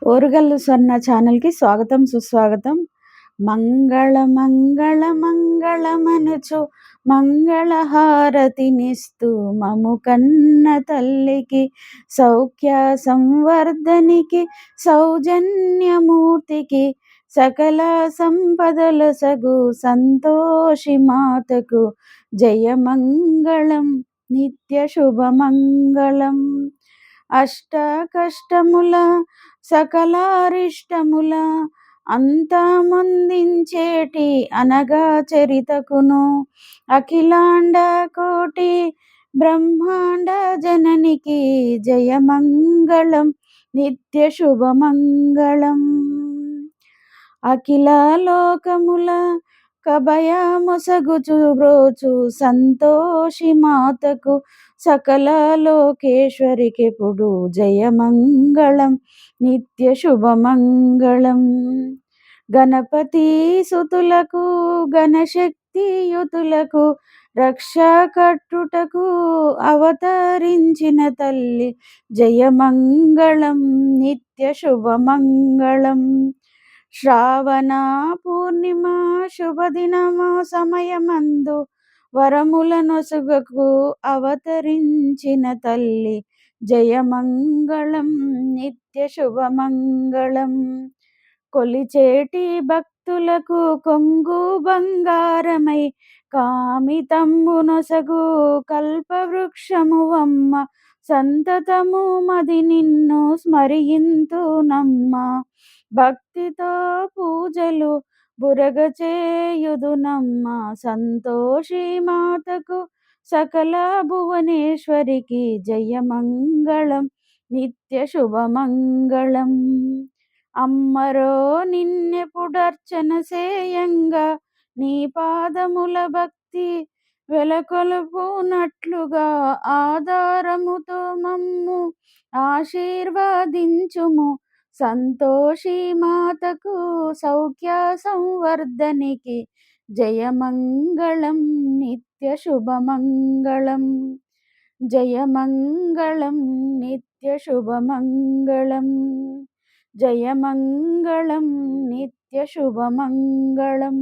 ఓరుగల్లు స్వర్ణ ఛానల్‌కి స్వాగతం, సుస్వాగతం. మంగళ మంగళ మంగళమనుచు మంగళహారతినిస్తూ మము కన్న తల్లికి సౌఖ్య సంవర్ధనికి సౌజన్యమూర్తికి సకల సంపదలొసగు సంతోషి మాతకు జయమంగళం నిత్య శుభమంగళం. అష్ట కష్టముల సకలారిష్టముల అంతమొందించేటి అనగా చరితకును అఖిలాండ కోటి బ్రహ్మాండ జననికి జయమంగళం నిత్య శుభమంగళం. అఖిల లోకముల కభయమొసగుచు బ్రోచు సంతోషి మాతకు సకల లోకేశ్వరికెప్పుడు జయమంగళం నిత్య శుభమంగళం. గణపతి సుతులకు గణశక్తియుతులకు రక్ష కట్టుటకు అవతరించిన తల్లి జయమంగళం నిత్య శుభమంగళం. శ్రావణ పూర్ణిమ శుభదినము సమయమందు వరములనొసగకు అవతరించిన తల్లి జయమంగళం నిత్య శుభమంగళం. కొలిచేటి భక్తులకు కొంగు బంగారమై కామితంబునొసగు కల్పవృక్షమువమ్మ సంతతము మది నిన్ను స్మరింతునమ్మ. భక్తితో పూజలు బురగ చేయుదునమ్మ సంతోషి మాతకు సకల భువనేశ్వరికి జయమంగళం నిత్య శుభమంగళం. అమ్మరో నిన్నెపుడర్చన సేయంగా నీ పాదముల భక్తి వెలకొలుపునట్లుగా ఆధారముతో మమ్ము ఆశీర్వదించుము. సంతోషి మాతకు సౌఖ్య సంవర్ధనికి జయమంగళం నిత్య శుభమంగళం. జయమంగళం నిత్య శుభమంగళం. జయమంగళం నిత్య శుభమంగళం.